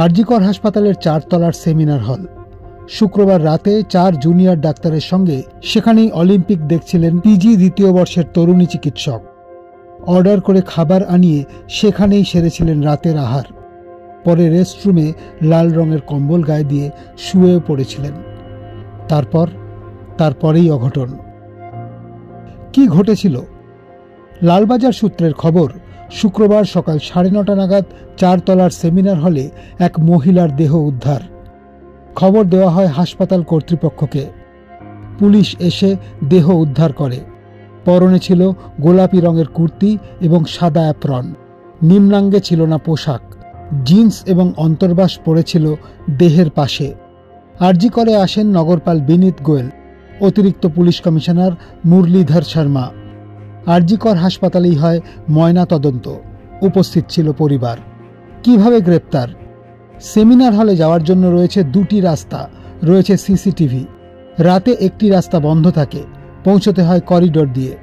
আরজিকর হাসপাতালের 4 তলার seminar hall. শুক্রবার রাতে 4 জুনিয়র ডাক্তারের সঙ্গে সেখানেই অলিম্পিক দেখছিলেন পিজি 2য় বর্ষের তরুণী চিকিৎসক। অর্ডার করে খাবার আনিয়ে সেখানেই সেরেছিলেন রাতের আহার। পরে রেস্টরুমে লাল রঙের কম্বল গায়ে দিয়ে শুয়েও পড়েছিলেন। তারপরেই অঘটন। কি ঘটেছিল? লালবাজার সূত্রের খবর, শুক্রবার সকাল 9:30 নাগাদ 4 তলার সেমিনার হলে এক মহিলার দেহ উদ্ধার। খবর দেওয়া হয় হাসপাতাল কর্তৃপক্ষকে। পুলিশ এসে দেহ উদ্ধার করে। পরনে ছিল গোলাপি রঙের কুর্তি এবং সাদা অ্যাপ্রন। নিম্নাঙ্গে ছিল না পোশাক। জিন্স এবং অন্তর্বাস পড়েছিল দেহের পাশে। আরজিকরে আসেন নগরপাল বিনীত গোয়েল, অতিরিক্ত পুলিশ কমিশনার মুরলীধর শর্মা। আরজিকর হাসপাতালেই হয় ময়না তদন্ত। উপস্থিত ছিল পরিবার। কিভাবে গ্রেপ্তার? সেমিনার হলে যাওয়ার জন্য রয়েছে 2টি রাস্তা, রয়েছে সিসিটিভি। রাতে একটি রাস্তা বন্ধ থাকে, পৌঁছতে হয় করিডোর দিয়ে।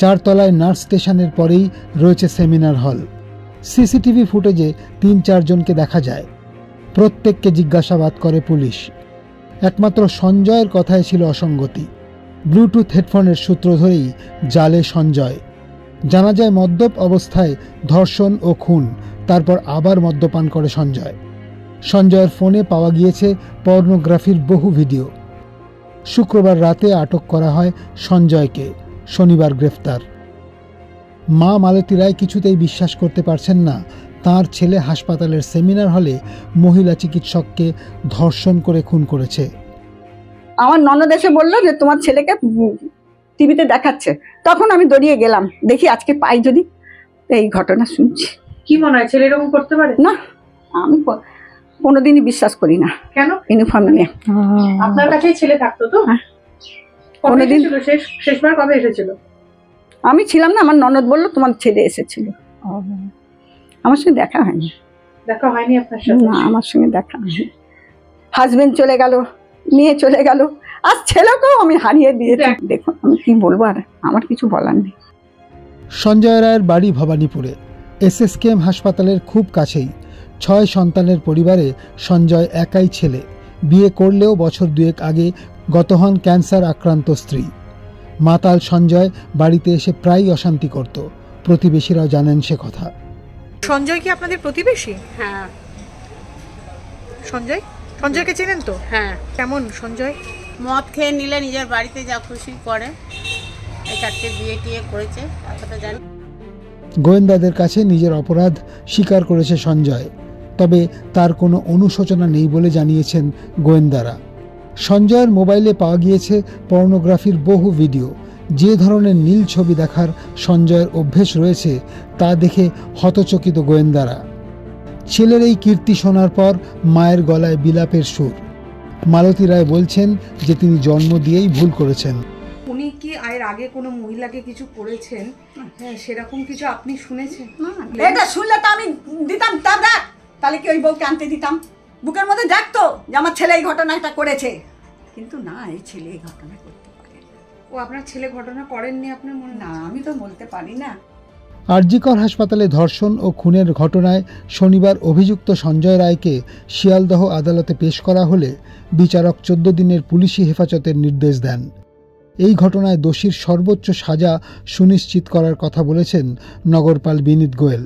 4 তলায় নার্স স্টেশনের পরেই রয়েছে সেমিনার হল। সিসিটিভি ফুটেজে 3-4 জনকে দেখা যায়। প্রত্যেককে জিজ্ঞাসাবাদ করে পুলিশ। একমাত্র সঞ্জয়ের কথায় ছিল অসঙ্গতি। ব্লুটুথ হেডফোনের সূত্র ধরেই জালে সঞ্জয়। জানা যায় মদ্যপ অবস্থায় ধর্ষণ ও খুন, তারপর আবার মদ্যপান করে সঞ্জয়। সঞ্জয়ের ফোনে পাওয়া গিয়েছে পর্নোগ্রাফির বহু ভিডিও। শুক্রবার রাতে আটক করা হয় সঞ্জয়কে। শনিবার গ্রেফতার। মা মালতী রায় কিছুতেই বিশ্বাস করতে পারছেন না তাঁর ছেলে হাসপাতালের সেমিনার হলে মহিলা চিকিৎসককে ধর্ষণ করে খুন করেছে। আমার ননদ এসে বললো যে তোমার ছেলেকে টিভিতে দেখাচ্ছে। তখন আমি দৌড়িয়ে গেলাম, দেখি আজকে পাই যদি। এই ঘটনা শুনছি। কি মনে হয় ছেলে এরকম করতে পারে? না, আমি কোনোদিনই বিশ্বাস করি না। কেন? ইউনিফর্ম নিয়ে। আপনার কাছেই ছেলে থাকতো তো? কোনোদিন শেষবার কবে এসেছিল? আমি ছিলাম না, আমার ননদ বললো তোমার ছেলে এসেছিল। আমার সঙ্গে দেখা হয়নি। দেখা হয়নি আপনার সাথে? না, আমার সঙ্গে দেখা হয়নি। হাজবেন্ড চলে গেল, মেয়ে চলে গেল, আর ছেলেকেও আমি হারিয়ে দিয়েছি। দেখুন আমি কি বলবো, আর আমার কিছু বলার নেই। সঞ্জয় রায়ের বাড়ি ভবানীপুরে। এসএসকেএম হাসপাতালের খুব কাছেই। 6 সন্তানের পরিবারে সঞ্জয় একাই ছেলে। বিয়ে করলেও বছর 2 আগে গত হন ক্যান্সার আক্রান্ত স্ত্রী। মাতাল সঞ্জয় বাড়িতে এসে প্রায়ই অশান্তি করত। প্রতিবেশীরাও জানেন সে কথা। সঞ্জয় কি আপনাদের প্রতিবেশী? হ্যাঁ। সঞ্জয়কে চেনেন তো? হ্যাঁ। কেমন সঞ্জয়? মদ খেয়ে নিলে নিজের বাড়িতে যা খুশি করে। এই 4টে বিয়ে টিয়ে করেছে, এতটা জানি। গোয়েন্দাদের কাছে নিজের অপরাধ স্বীকার করেছে সঞ্জয়। তবে তার কোনো অনুশোচনা নেই বলে জানিয়েছেন গোয়েন্দারা। সঞ্জয়ের মোবাইলে পাওয়া গিয়েছে পর্নোগ্রাফির বহু ভিডিও। যে ধরনের নীল ছবি দেখার সঞ্জয়ের অভ্যেস রয়েছে তা দেখে হতচকিত গোয়েন্দারা। ছেলের এই কীর্তি শোনার পর মায়ের গলায় বিলাপের সুর। মালতী রায় বলছেন যে তিনি জন্ম দিয়েই ভুল করেছেন। উনি কি এর আগে কোনো মহিলাকে কিছু করেছেন? হ্যাঁ, সেরকম কিছু আপনি শুনেছেন? এটা শুনলে তো আমি দিতাম, তা দেখ, তাহলে কি ওই বউকে আনতে দিতাম? বুকের মধ্যে দেখতো যে আমার ছেলে এই ঘটনাটা করেছে, কিন্তু না, এই ছেলে এই ঘটনা করতে পারে। ও আপনার ছেলে ঘটনা করেননি আপনার মনে? না, আমি তো বলতে পারি না। আরজিকর হাসপাতালে ধর্ষণ ও খুনের ঘটনায় শনিবার অভিযুক্ত সঞ্জয় রায়কে শিয়ালদহ আদালতে পেশ করা হলে বিচারক 14 দিনের পুলিশি হেফাজতের নির্দেশ দেন। এই ঘটনায় দোষীর সর্বোচ্চ সাজা সুনিশ্চিত করার কথা বলেছেন নগরপাল বিনীত গোয়েল।